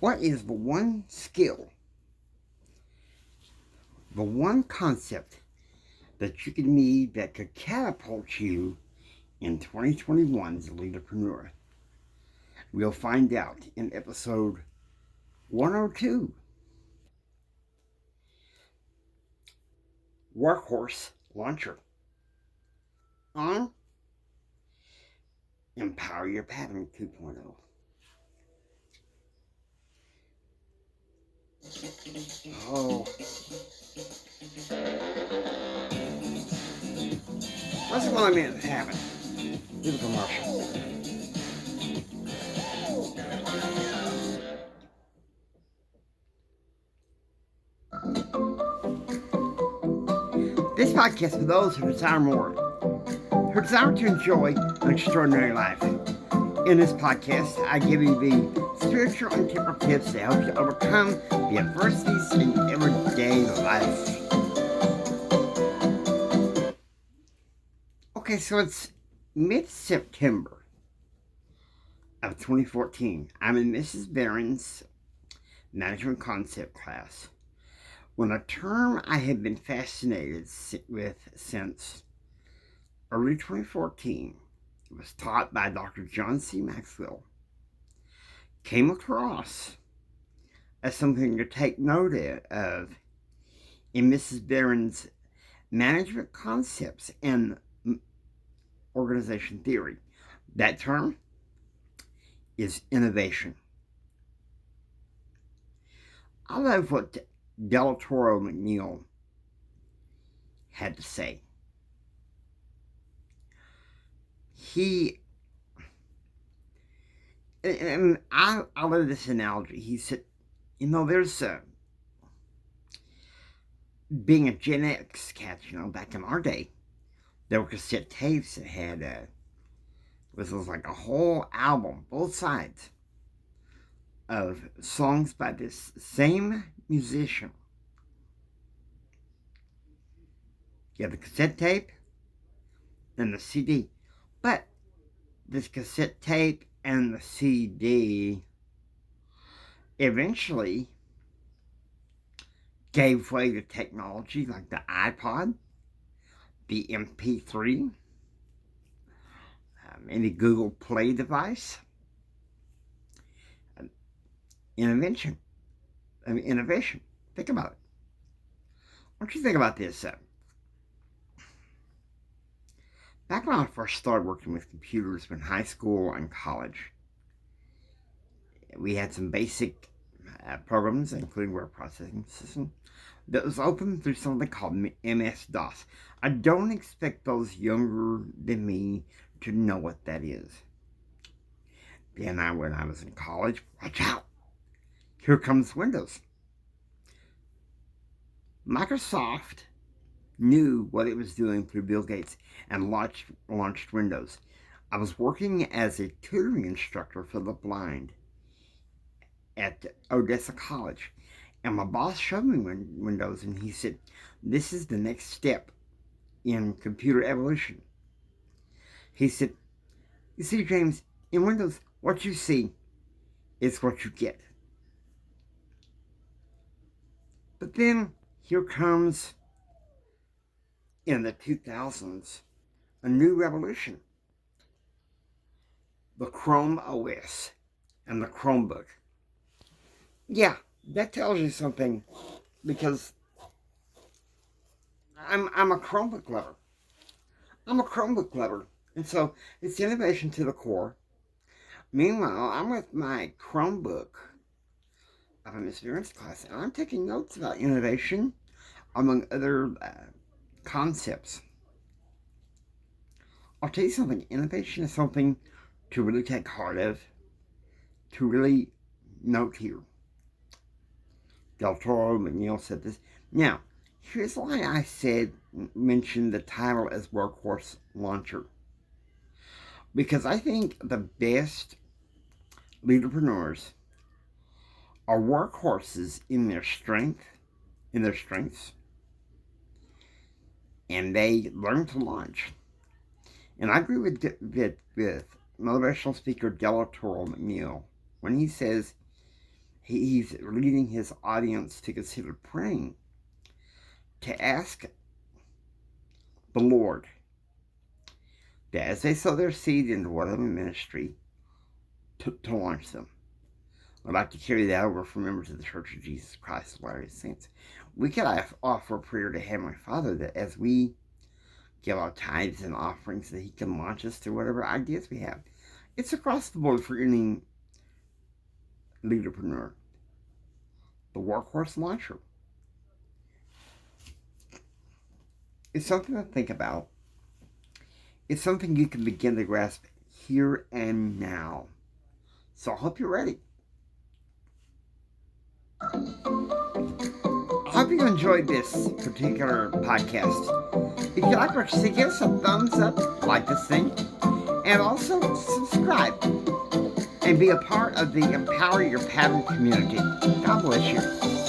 What is the one skill, the one concept that you could need that could catapult you in 2021 as a leaderpreneur? We'll find out in episode 102. Workhorse Launcher on Empower Your Pattern 2.0. Oh, what's going to happen? Do the commercial. This podcast for those who desire more, who desire to enjoy an extraordinary life. In this podcast, I give you the spiritual and temporal tips to help you overcome the adversities in everyday life. Okay, so it's mid-September of 2014. I'm in Mrs. Barron's management concept class, when a term I have been fascinated with since early 2014, it was taught by Dr. John C. Maxwell, came across as something to take note of in Mrs. Barron's management concepts and organization theory. That term is innovation. I love what Del Toro McNeil had to say. And I love this analogy. He said, there's being a Gen X cat, back in our day, there were cassette tapes that had, was like a whole album, both sides, of songs by this same musician. You have the cassette tape and the CD. But this cassette tape and the CD eventually gave way to technology like the iPod, the MP3, any Google Play device. Innovation. Think about it. What do you think about this? Back when I first started working with computers in high school and college, we had some basic programs, including word processing system, that was open through something called MS-DOS. I don't expect those younger than me to know what that is. Then when I was in college, watch out, here comes Windows. Microsoft knew what it was doing through Bill Gates and launched Windows. I was working as a tutoring instructor for the blind at Odessa College, and my boss showed me Windows, and he said, this is the next step in computer evolution. He said, you see, James, in Windows, what you see is what you get. But then here comes, in the 2000s, a new revolution. The Chrome OS and the Chromebook. Yeah, that tells you something, because I'm a Chromebook lover. And so it's innovation to the core. Meanwhile, I'm with my Chromebook of an experience class, and I'm taking notes about innovation, among other concepts. I'll tell you something, innovation is something to really take heart of, to really note here. Del Toro McNeil said this. Now, here's why I mentioned the title as Workhorse Launcher. Because I think the best leaderpreneurs are workhorses in their strengths, and they learn to launch. And I agree with motivational speaker Del Toro McNeil when he says He's leading his audience to consider praying, to ask the Lord that as they sow their seed into whatever ministry, to launch them. I'd like to carry that over from members of the Church of Jesus Christ of Latter-day Saints. We could offer prayer to Heavenly Father that as we give our tithes and offerings, that He can launch us to whatever ideas we have. It's across the board for any leaderpreneur. The Workhorse Launcher. It's something to think about. It's something you can begin to grasp here and now. So I hope you're ready. I hope you enjoyed this particular podcast. If you like what you see, give us a thumbs up, like this thing, and also subscribe and be a part of the Empower Your Pattern community. God bless you.